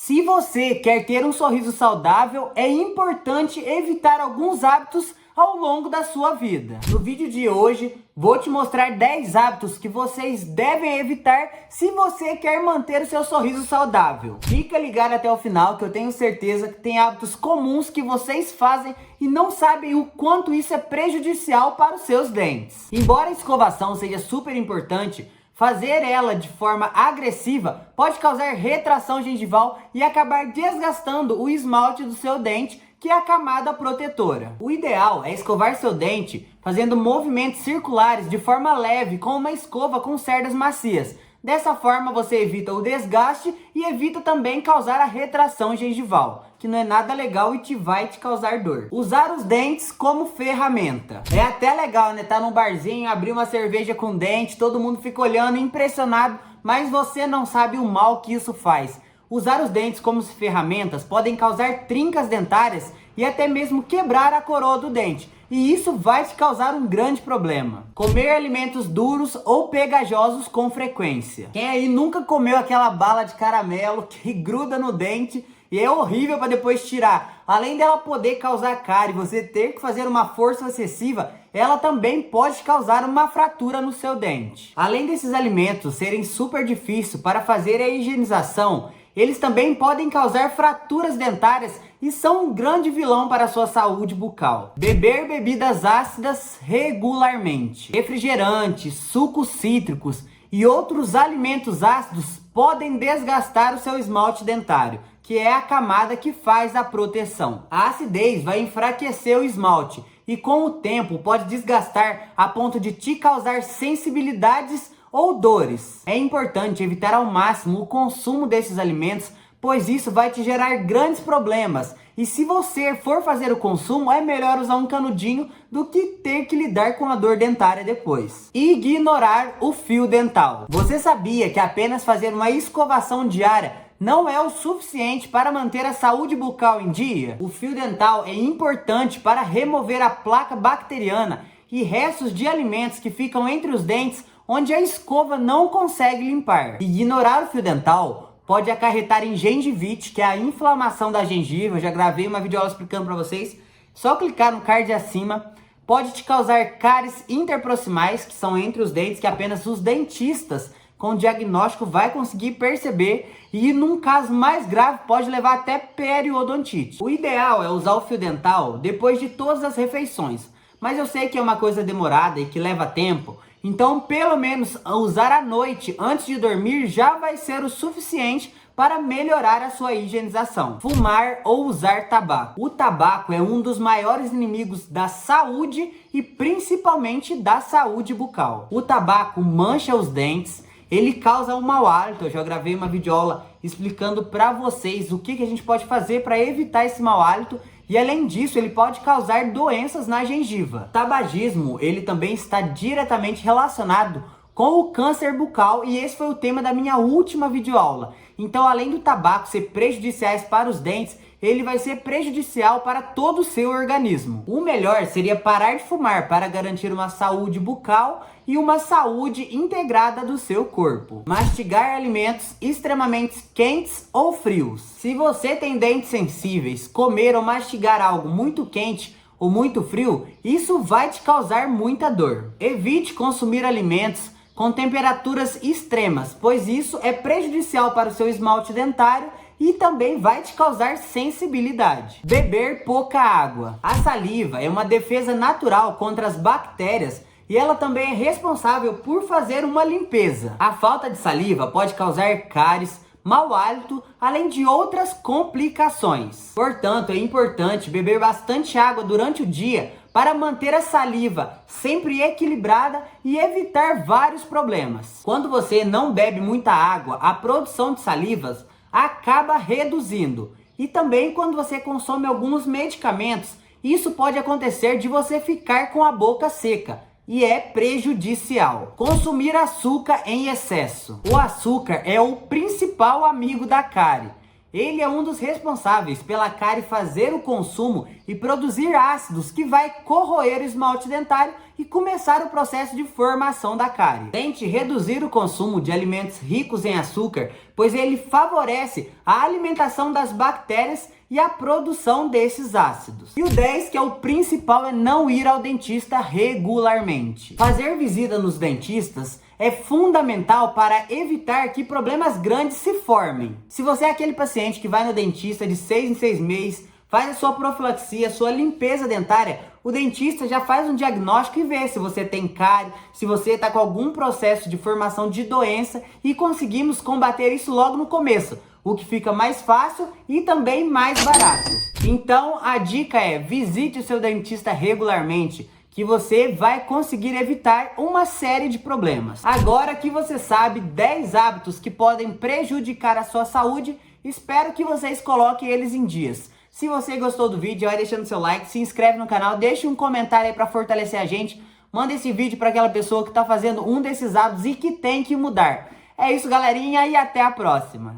Se você quer ter um sorriso saudável, é importante evitar alguns hábitos ao longo da sua vida. No vídeo de hoje, vou te mostrar 10 hábitos que vocês devem evitar se você quer manter o seu sorriso saudável. Fica ligado até o final que eu tenho certeza que tem hábitos comuns que vocês fazem e não sabem o quanto isso é prejudicial para os seus dentes. Embora a escovação seja super importante, fazer ela de forma agressiva pode causar retração gengival e acabar desgastando o esmalte do seu dente, que é a camada protetora. O ideal é escovar seu dente fazendo movimentos circulares de forma leve com uma escova com cerdas macias. Dessa forma você evita o desgaste e evita também causar a retração gengival, que não é nada legal e vai te causar dor. Usar os dentes como ferramenta. É até legal, né? Tá num barzinho, abrir uma cerveja com dente, todo mundo fica olhando impressionado, mas você não sabe o mal que isso faz. Usar os dentes como ferramentas podem causar trincas dentárias e até mesmo quebrar a coroa do dente. E isso vai te causar um grande problema. Comer alimentos duros ou pegajosos com frequência. Quem aí nunca comeu aquela bala de caramelo que gruda no dente e é horrível para depois tirar? Além dela poder causar cárie e você ter que fazer uma força excessiva, ela também pode causar uma fratura no seu dente. Além desses alimentos serem super difíceis para fazer a higienização, eles também podem causar fraturas dentárias e são um grande vilão para a sua saúde bucal. Beber bebidas ácidas regularmente. Refrigerantes, sucos cítricos e outros alimentos ácidos podem desgastar o seu esmalte dentário, que é a camada que faz a proteção. A acidez vai enfraquecer o esmalte e com o tempo pode desgastar a ponto de te causar sensibilidades ou dores. É importante evitar ao máximo o consumo desses alimentos, pois isso vai te gerar grandes problemas. E se você for fazer o consumo, é melhor usar um canudinho do que ter que lidar com a dor dentária depois. Ignorar o fio dental. Você sabia que apenas fazer uma escovação diária não é o suficiente para manter a saúde bucal em dia? O fio dental é importante para remover a placa bacteriana e restos de alimentos que ficam entre os dentes onde a escova não consegue limpar. Ignorar o fio dental pode acarretar em gengivite, que é a inflamação da gengiva. Eu já gravei uma videoaula explicando para vocês. Só clicar no card acima. Pode te causar cáries interproximais, que são entre os dentes, que apenas os dentistas com diagnóstico vai conseguir perceber, e num caso mais grave pode levar até periodontite. O ideal é usar o fio dental depois de todas as refeições, mas eu sei que é uma coisa demorada e que leva tempo. Então, pelo menos usar à noite antes de dormir já vai ser o suficiente para melhorar a sua higienização. Fumar ou usar tabaco. O tabaco é um dos maiores inimigos da saúde e principalmente da saúde bucal. O tabaco mancha os dentes, ele causa um mau hálito. Eu já gravei uma videoaula explicando para vocês o que a gente pode fazer para evitar esse mau hálito. E além disso, ele pode causar doenças na gengiva. O tabagismo, ele também está diretamente relacionado com o câncer bucal, e esse foi o tema da minha última videoaula. Então, além do tabaco ser prejudicial para os dentes, ele vai ser prejudicial para todo o seu organismo. O melhor seria parar de fumar para garantir uma saúde bucal e uma saúde integrada do seu corpo. Mastigar alimentos extremamente quentes ou frios. Se você tem dentes sensíveis, comer ou mastigar algo muito quente ou muito frio, isso vai te causar muita dor. Evite consumir alimentos com temperaturas extremas, pois isso é prejudicial para o seu esmalte dentário e também vai te causar sensibilidade. Beber pouca água. A saliva é uma defesa natural contra as bactérias e ela também é responsável por fazer uma limpeza. A falta de saliva pode causar cáries, mau hálito, além de outras complicações. Portanto, é importante beber bastante água durante o dia para manter a saliva sempre equilibrada e evitar vários problemas. Quando você não bebe muita água, a produção de salivas acaba reduzindo. E também quando você consome alguns medicamentos, isso pode acontecer de você ficar com a boca seca e é prejudicial. Consumir açúcar em excesso. O açúcar é o principal amigo da cárie Ele é um dos responsáveis pela cárie fazer o consumo e produzir ácidos que vai corroer o esmalte dentário e começar o processo de formação da cárie. Tente reduzir o consumo de alimentos ricos em açúcar, pois ele favorece a alimentação das bactérias e a produção desses ácidos. E o 10, que é o principal, é não ir ao dentista regularmente. Fazer visita nos dentistas é fundamental para evitar que problemas grandes se formem. Se você é aquele paciente que vai no dentista de 6 em 6 meses, faz a sua profilaxia, sua limpeza dentária, o dentista já faz um diagnóstico e vê se você tem cárie, se você está com algum processo de formação de doença, e conseguimos combater isso logo no começo, o que fica mais fácil e também mais barato. Então a dica é: visite o seu dentista regularmente, que você vai conseguir evitar uma série de problemas. Agora que você sabe 10 hábitos que podem prejudicar a sua saúde, espero que vocês coloquem eles em dias. Se você gostou do vídeo, vai deixando seu like, se inscreve no canal, deixa um comentário aí para fortalecer a gente, manda esse vídeo para aquela pessoa que está fazendo um desses hábitos e que tem que mudar. É isso, galerinha, e até a próxima!